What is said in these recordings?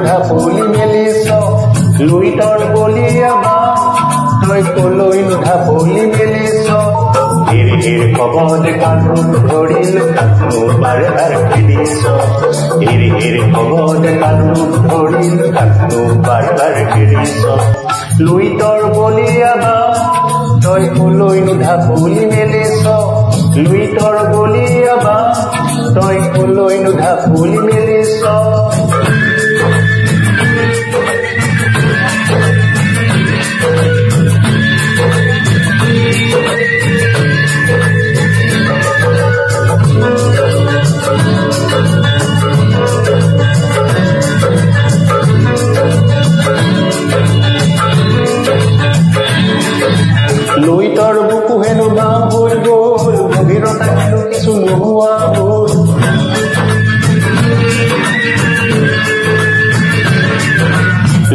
ঢাপলি মেলিছ লুইতৰ বলিয়া বা তই কলৈনো ঢাপলি মেলিছ হিৰ হিৰ কবদে কাণো ধৰিলো কাণো বাৰে বাৰে খেদিছ হিৰ হিৰ কবদে কাণো ধৰিলো কাণো বাৰে বাৰে খেদিছ লুইতৰ বলিয়া বা তই কলৈনো ঢাপলি মেলিছ লুইতৰ বলিয়া বা তই কলৈনো ঢাপলি মেলিছ লুইতৰ বুকু হেনো গাঁও হৈ গ'ল গভীৰতা হেনো কিছু নোহোৱা হ'ল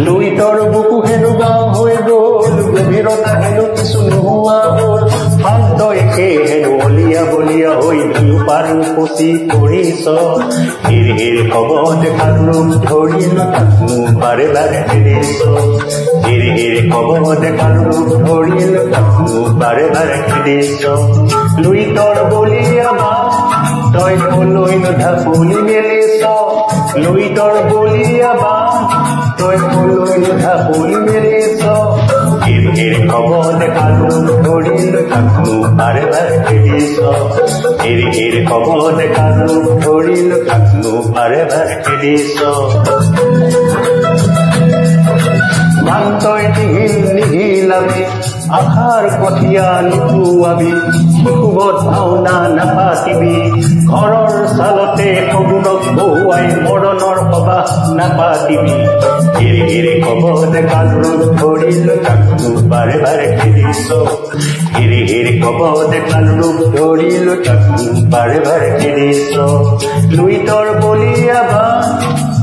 লুইতৰ বুকু হেনো গাঁও হৈ গ'ল গভীৰতা হেনো কিছু নোহোৱা হ'ল শান্ত একে হেনো অলিয়া বলিয়া হৈ দুয়োপাৰ উপচি পৰিছ হিৰ হিৰ কবদে কাণো ধৰিলো কাণো বাৰে বাৰে খেদিছ হিৰ হিৰ কবদে কাণো ধৰিলো কাণো বাৰে বাৰে খেদিছ লুইতৰ বলিয়া বা তই কলৈনো ঢাপলি মেলিছ লুইতৰ বলিয়া বা তই কলৈনো ঢাপলি মেলিছ হিৰ হিৰ কবদে কাণো ধৰিলো কাণো বাৰে বাৰে খেদিছ হিৰ হিৰ কবদে কাণো ধৰিলো কাণো বাৰে বাৰে খেদিছ মান তই নিহিল নিহিলাবি আশাৰ কঠীয়া নুপুৱাবি শিশুবত ভাওনা নাপাতিবি ঘৰৰ চালতে সগুণক বহুৱাই মৰণৰ সবাহ নাপাতিবি হিৰ হিৰ কবদে কাণো ধৰিলো কাণো বাৰে বাৰে খেদিছ হিৰ হিৰ কবদে কাণো ধৰিলো কাণো বাৰে বাৰে খেদিছ লুইতৰ বলিয়া বা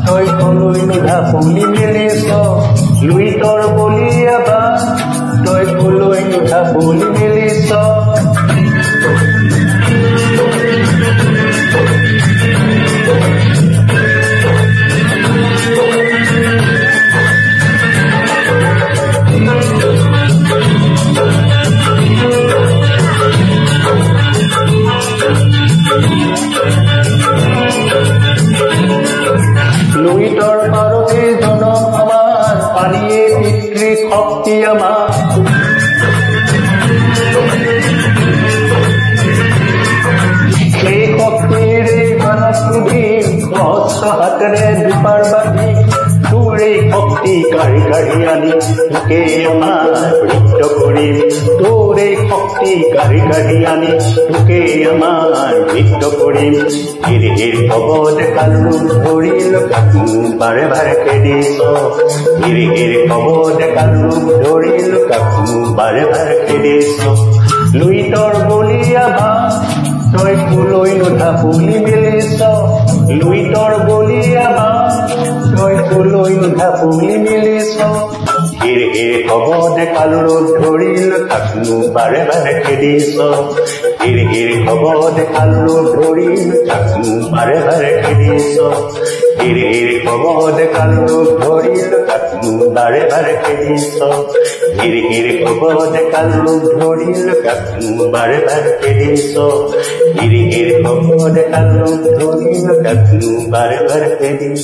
তই কলৈনো ঢাপলি মেলিছ লুইতৰ বলিয়া বা তই কলৈনো ঢাপলি মেলিছ লুইতৰ পাৰতে জনম আমাৰ পানীয়ে পিতৃ শক্তি আমাৰ সেই শক্তিৰে গানত তুলিম সহস্ৰ হাতেৰে দুপাৰ বান্ধি তোৰে শক্তি কাঢ়ি কাঢ়ি আনি তোকে আমাৰ নৃত্য কৰিম তোৰে শক্তি কাঢ়ি কাঢ়ি আনি তোকে আমাৰ নৃত্য কৰিম হিৰ হিৰ কবদে কাণো ধৰিলো কাণো বাৰে বাৰে খেদিছ হিৰ হিৰ কবদে কাণো ধৰিলো কাণো বাৰে বাৰে খেদিছ লুইতৰ বলিয়া বা তই কলৈনো ঢাপলি মেলিছ লুইতৰ বলিয়া বা তই কলৈনো ঢাপলি মেলিছ হিৰ হিৰ কবদে কাণো ধৰিলো কাণো বাৰে বাৰে খেদিছ হিৰ হিৰ কবদে কাণো ধৰিলো কাণো বাৰে বাৰে খেদিছ হিৰ হিৰ কবদে কাণো ধৰিলো কাণো বাৰে বাৰে খেদিছ হিৰ হিৰ কবদে কাণো ধৰিলো কাণো বাৰে বাৰে খেদিছ হিৰ হিৰ কবদে কাণো ধৰিলো কাণো বাৰে বাৰে খেদিছ